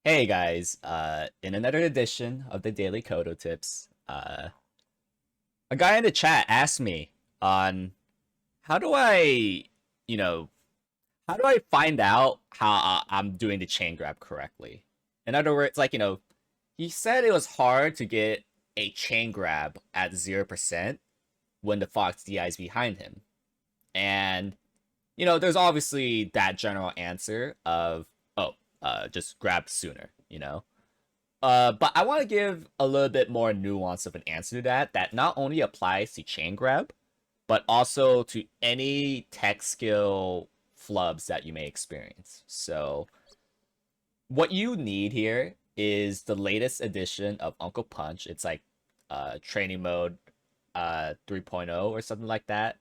Hey guys, in another edition of the Daily KodoTips, a guy in the chat asked me on how do I, you know, how do I find out how I'm doing the chain grab correctly? In other words, he said it was hard to get a chain grab at 0% when the Fox DI is behind him. And, there's obviously that general answer of, just grab sooner. But I want to give a little bit more nuance of an answer to that not only applies to chain grab, but also to any tech skill flubs that you may experience. So, what you need here is the latest edition of Uncle Punch. It's like training mode 3.0 or something like that.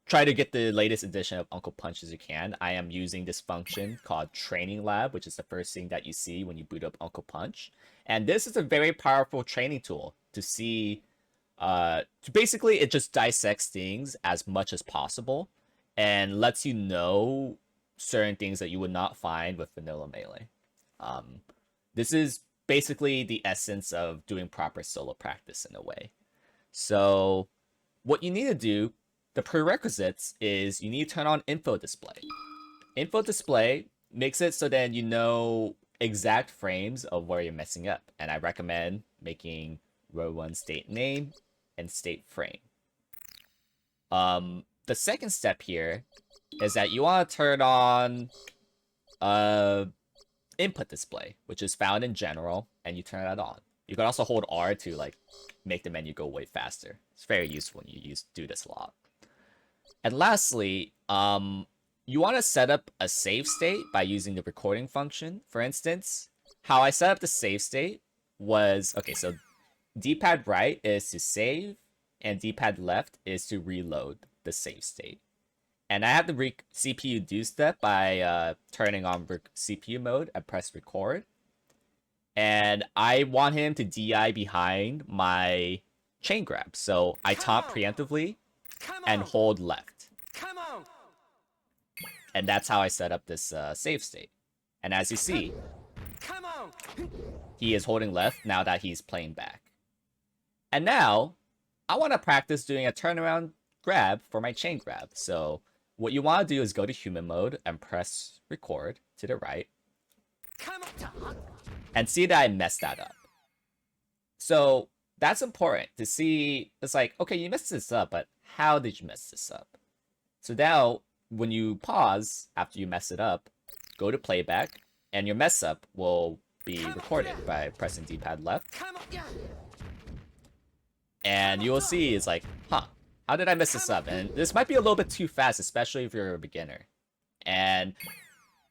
Try to get the latest edition of Uncle Punch as you can. I am using this function called Training Lab, which is the first thing that you see when you boot up Uncle Punch. And this is a very powerful training tool to see, basically it just dissects things as much as possible and lets you know certain things that you would not find with vanilla melee. This is basically the essence of doing proper solo practice in a way. So what you need to do, the prerequisites is you need to turn on info display. Info display makes it so then you know exact frames of where you're messing up. And I recommend making row 1 state name and state frame. The second step here is that you want to turn on input display, which is found in general, and you turn that on. You can also hold R to make the menu go way faster. It's very useful when you do this a lot. And lastly, you want to set up a save state by using the recording function. For instance, how I set up the save state was, okay, so D-pad right is to save, and D-pad left is to reload the save state. And I have the CPU do step by turning on CPU mode and press record. And I want him to DI behind my chain grab. So I taunt preemptively and hold left. And that's how I set up this save state. And as you see, he is holding left now that he's playing back. And now, I want to practice doing a turnaround grab for my chain grab. So what you want to do is go to human mode and press record to the right. And see that I messed that up. So that's important to see. It's like, okay, you messed this up, but how did you mess this up? So now, when you pause after you mess it up, go to playback, and your mess up will be recorded by pressing D-pad left. And you will see it's like, huh, how did I mess this up? And this might be a little bit too fast, especially if you're a beginner. And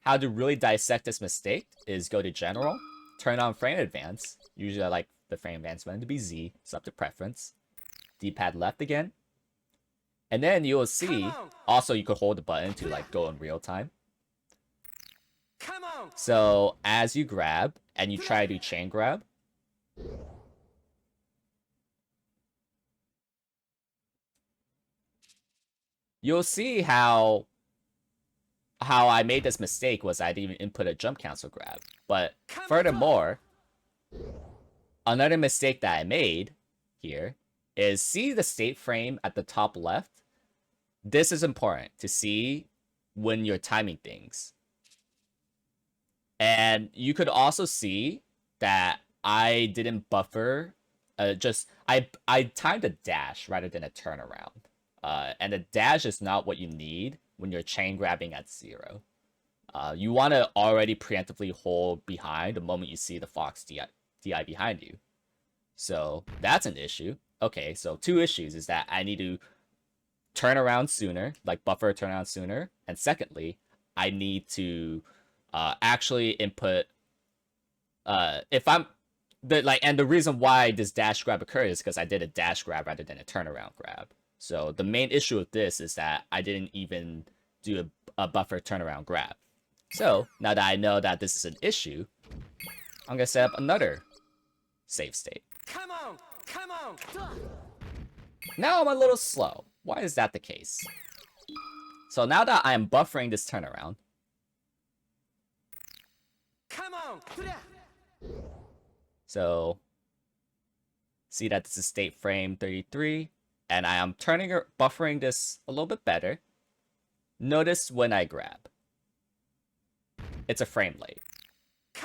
how to really dissect this mistake is go to general, turn on frame advance. Usually I like the frame advancement to be Z, it's up to preference. D-pad left again. And then you'll see, also you could hold the button to go in real time. So as you grab and you try to chain grab, you'll see how I made this mistake was I didn't even input a jump cancel grab. But furthermore, another mistake that I made here is see the state frame at the top left? This is important to see when you're timing things. And you could also see that I didn't buffer, I timed a dash rather than a turnaround. And a dash is not what you need when you're chain grabbing at 0. You want to already preemptively hold behind the moment you see the Fox DI behind you. So that's an issue. Okay, so 2 issues is that I need to turn around sooner, buffer turn around sooner. And secondly, I need to actually input, if I'm, and the reason why this dash grab occurred is because I did a dash grab rather than a turnaround grab. So the main issue with this is that I didn't even do a buffer turnaround grab. So now that I know that this is an issue, I'm gonna set up another save state. Now I'm a little slow. Why is that the case? So now that I am buffering this turnaround, So see that this is state frame 33, and I am buffering this a little bit better. Notice when I grab, it's a frame late.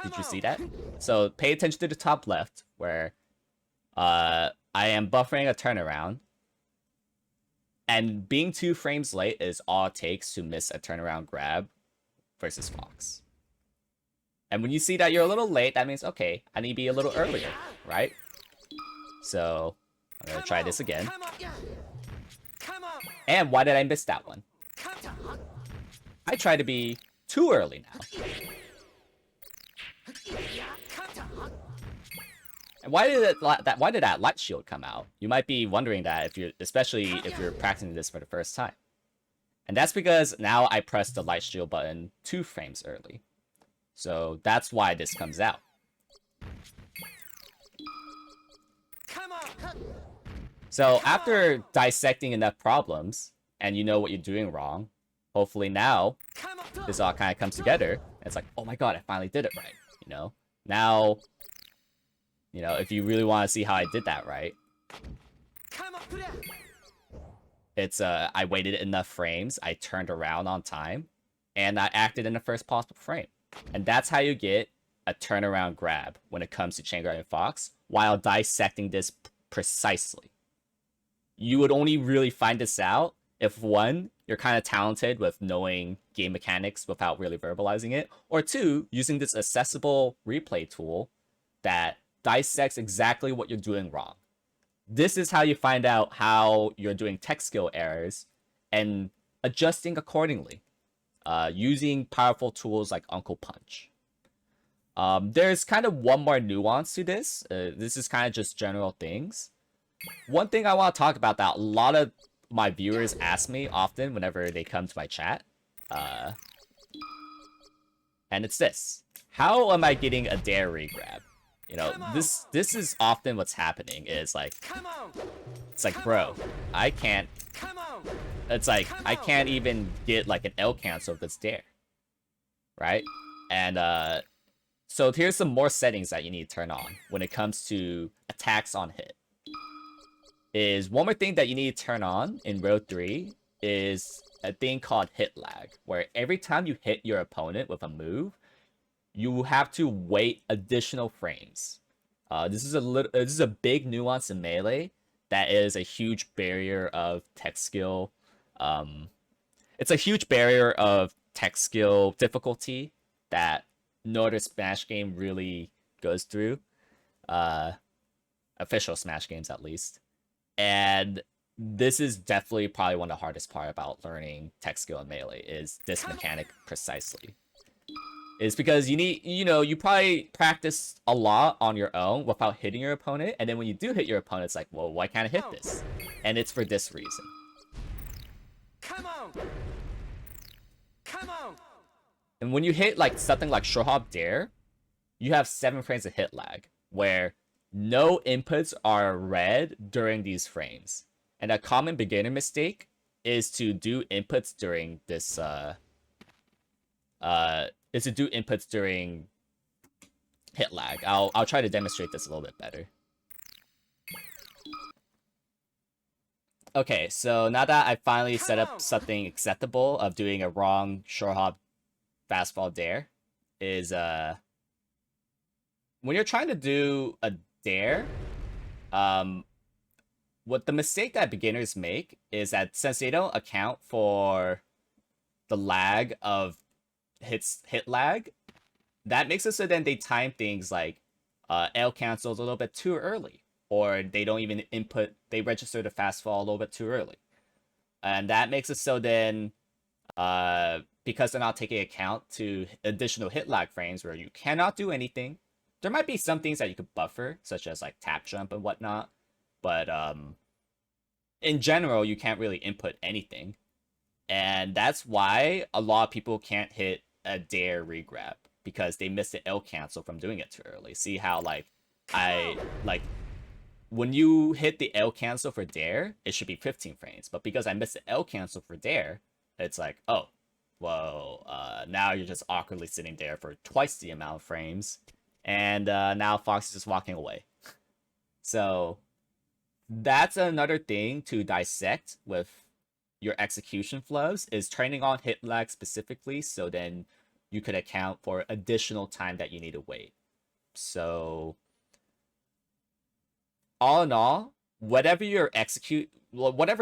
Did you see that? So pay attention to the top left where I am buffering a turnaround, and being 2 frames late is all it takes to miss a turnaround grab versus Fox. And when you see that you're a little late, that means, okay, I need to be a little earlier, right? So I'm gonna try this again. And why did I miss that one? I try to be too early now. And why did that light shield come out? You might be wondering that especially if you're practicing this for the first time. And that's because now I pressed the light shield button 2 frames early. So that's why this comes out. So after dissecting enough problems, and you know what you're doing wrong, hopefully now this all kind of comes together. And it's like, oh my god, I finally did it right. You know, now, you know, if you really want to see how I did that right, it's I waited enough frames, I turned around on time, and I acted in the first possible frame. And that's how you get a turnaround grab when it comes to Chain Guard and Fox, while dissecting this precisely. You would only really find this out if, 1, you're kind of talented with knowing game mechanics without really verbalizing it, or 2, using this accessible replay tool that dissects exactly what you're doing wrong. This is how you find out how you're doing tech skill errors and adjusting accordingly, using powerful tools like Uncle Punch. There's kind of one more nuance to this. This is kind of just general things. One thing I want to talk about that a lot of my viewers ask me often whenever they come to my chat, and it's this: how am I getting a dare regrab? You know, this is often what's happening. Is like, it's like, bro, I can't. It's like I can't even get like an L cancel if it's dare, right? And so here's some more settings that you need to turn on when it comes to attacks on hit. Is one more thing that you need to turn on in row 3 is a thing called hit lag, where every time you hit your opponent with a move, you have to wait additional frames. This is a big nuance in Melee that is a huge barrier of tech skill. It's a huge barrier of tech skill difficulty that no other Smash game really goes through. Official Smash games, at least. And this is definitely probably one of the hardest part about learning tech skill in Melee, is this mechanic precisely. Is because you probably practice a lot on your own without hitting your opponent, and then when you do hit your opponent, it's like, well, why can't I hit this? And it's for this reason. And when you hit like something like short hop dare, you have 7 frames of hit lag, where no inputs are read during these frames. And a common beginner mistake is to do inputs during this hit lag. I'll try to demonstrate this a little bit better. Okay, so now that I finally set up something acceptable of doing a wrong short hop fastball dare, is when you're trying to do a dare, what the mistake that beginners make is that since they don't account for the lag of hit lag, that makes it so then they time things like L cancels a little bit too early, or they don't even they register the fastball a little bit too early. And that makes it so then, because they're not taking account to additional hit lag frames where you cannot do anything. There might be some things that you could buffer, such as like tap jump and whatnot, but in general, you can't really input anything. And that's why a lot of people can't hit a dare regrab, because they missed the L cancel from doing it too early. See how when you hit the L cancel for dare, it should be 15 frames, but because I missed the L cancel for dare, it's like, oh, well, now you're just awkwardly sitting there for twice the amount of frames, and now Fox is just walking away. So that's another thing to dissect with your execution flows, is turning on hit lag specifically, so then you could account for additional time that you need to wait. So all in all, whatever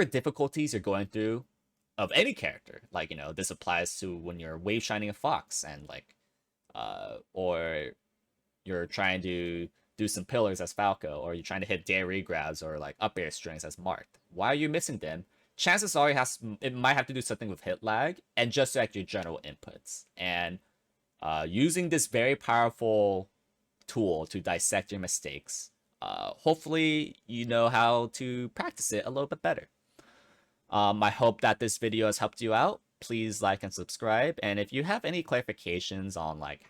difficulties you're going through of any character, like, this applies to when you're wave shining a Fox and like or you're trying to do some pillars as Falco, or you're trying to hit dairy grabs or like up air strings as Marked. Why are you missing them? Chances are it might have to do something with hit lag and just like your general inputs. And using this very powerful tool to dissect your mistakes, hopefully you know how to practice it a little bit better. I hope that this video has helped you out. Please like and subscribe. And if you have any clarifications on like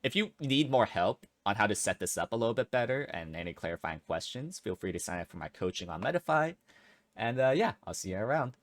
if you need more help on how to set this up a little bit better and any clarifying questions, feel free to sign up for my coaching on Medify. And yeah, I'll see you around.